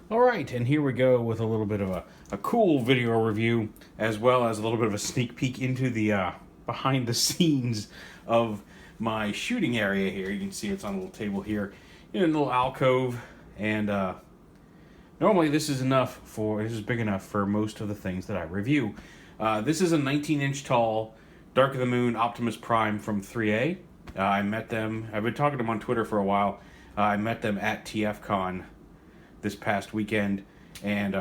All right, and here we go with a little bit of a cool video review, as well as a little bit of a sneak peek into the behind the scenes of my shooting area here. You can see it's on a little table here in a little alcove, and normally this is big enough for most of the things that I review. This is a 19-inch tall Dark of the Moon Optimus Prime from 3A. I met them. I've been talking to them on Twitter for a while. I met them at TFCon this past weekend, and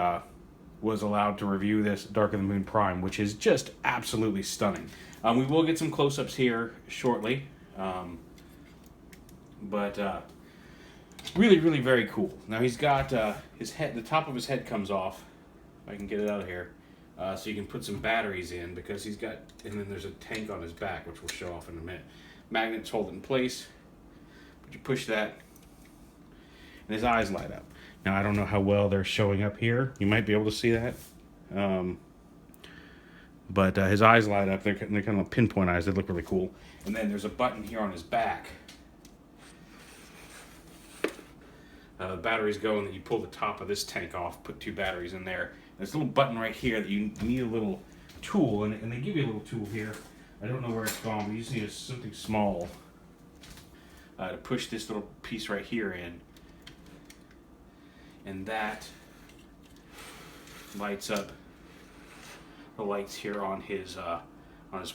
was allowed to review this Dark of the Moon Prime, which is just absolutely stunning. We will get some close-ups here shortly, but really, really very cool. Now he's got his head, the top of his head comes off. If I can get it out of here, so you can put some batteries in, because he's got, and then there's a tank on his back, which we'll show off in a minute. Magnets hold it in place, but you push that, and his eyes light up. Now, I don't know how well they're showing up here. You might be able to see that. But his eyes light up. They're kind of pinpoint eyes. They look really cool. And then there's a button here on his back. The batteries go, and then you pull the top of this tank off, put 2 batteries in there. There's a little button right here that you need a little tool, and they give you a little tool here. I don't know where it's gone, but you just need something small to push this little piece right here in. And that lights up the lights here on his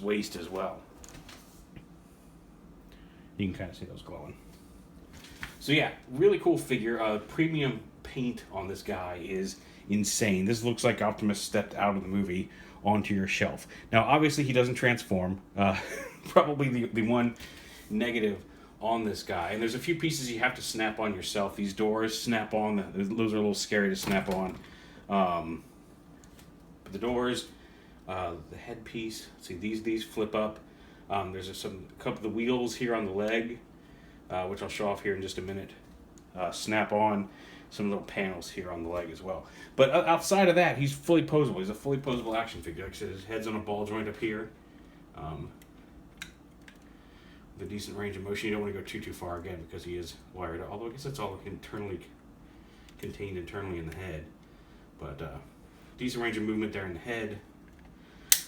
waist as well. You can kind of see those glowing. So yeah, really cool figure. Premium paint on this guy is insane. This looks like Optimus stepped out of the movie onto your shelf. Now, obviously, he doesn't transform. Probably the one negative on this guy, and there's a few pieces you have to snap on yourself. These doors snap on. Those are a little scary to snap on. But the doors, the headpiece. See, these flip up. There's a couple of the wheels here on the leg, which I'll show off here in just a minute. Snap on some little panels here on the leg as well. But outside of that, he's fully posable. He's a fully posable action figure. Like I said, his head's on a ball joint up here. A decent range of motion. You don't want to go too far again, because he is wired. Although I guess that's all contained internally in the head. But decent range of movement there in the head.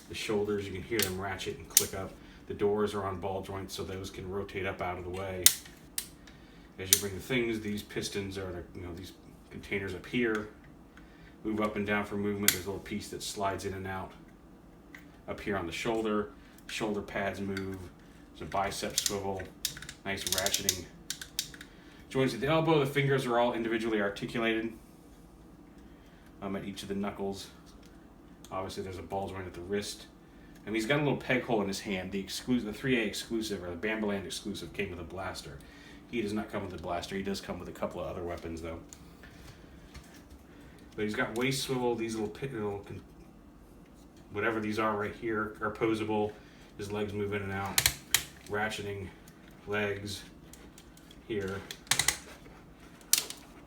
The shoulders, you can hear them ratchet and click up. The doors are on ball joints, so those can rotate up out of the way. As you bring the things, these pistons are these containers up here. Move up and down for movement. There's a little piece that slides in and out. Up here on the shoulder, shoulder pads move. There's a bicep swivel, nice ratcheting. Joints at the elbow, the fingers are all individually articulated at each of the knuckles. Obviously, there's a ball joint at the wrist. And he's got a little peg hole in his hand. The 3A exclusive, or the Bambaland exclusive, came with a blaster. He does not come with a blaster. He does come with a couple of other weapons, though. But he's got waist swivel. These little whatever these are right here are posable. His legs move in and out. Ratcheting legs here,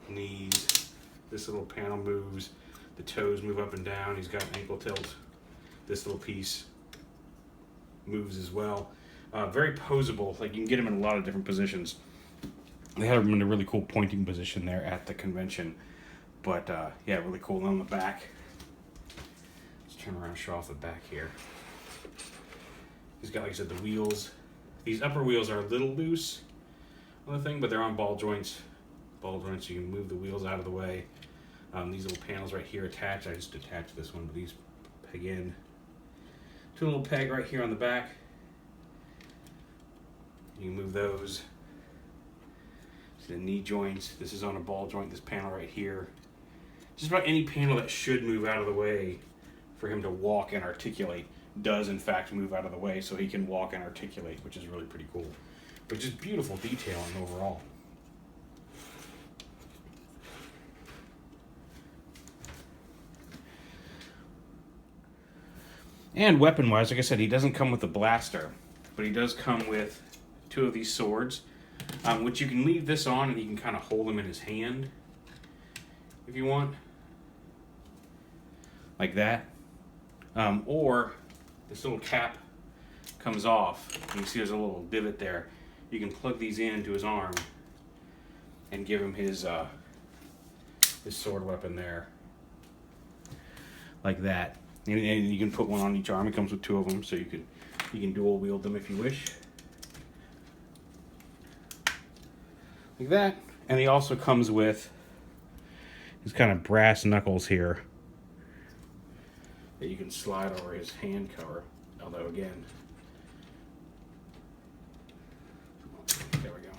knees. This little panel moves. The toes move up and down. He's got an ankle tilt. This little piece moves as well. Very posable. Like, you can get him in a lot of different positions. They had him in a really cool pointing position there at the convention. But yeah, really cool. And on the back, let's turn around and show off the back here. He's got, like I said, the wheels. These upper wheels are a little loose on the thing, but they're on ball joints. Ball joints, you can move the wheels out of the way. These little panels right here attach. I just detached this one, but these peg in to a little peg right here on the back. You can move those. See the knee joints. This is on a ball joint, this panel right here. Just about any panel that should move out of the way for him to walk and articulate does in fact move out of the way, so he can walk and articulate, which is really pretty cool. But just beautiful detailing overall. And weapon-wise, like I said, he doesn't come with a blaster, but he does come with 2 of these swords, which you can leave this on and you can kind of hold them in his hand if you want, like that. Or this little cap comes off. You can see there's a little divot there. You can plug these into his arm and give him his his sword weapon there, like that. And you can put one on each arm. It comes with 2 of them, so you can dual wield them if you wish, like that. And he also comes with these kind of brass knuckles here that you can slide over his hand cover. Although again, there we go.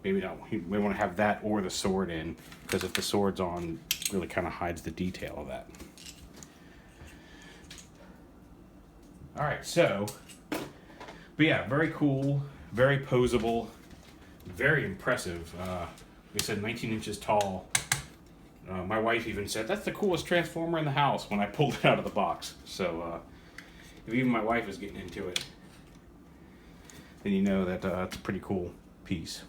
Maybe not. You may want to have that or the sword in, because if the sword's on, really kind of hides the detail of that. All right, so, but yeah, very cool, very posable, very impressive. Like I said, 19 inches tall. My wife even said, that's the coolest Transformer in the house when I pulled it out of the box. So, if even my wife is getting into it, then you know that it's a pretty cool piece.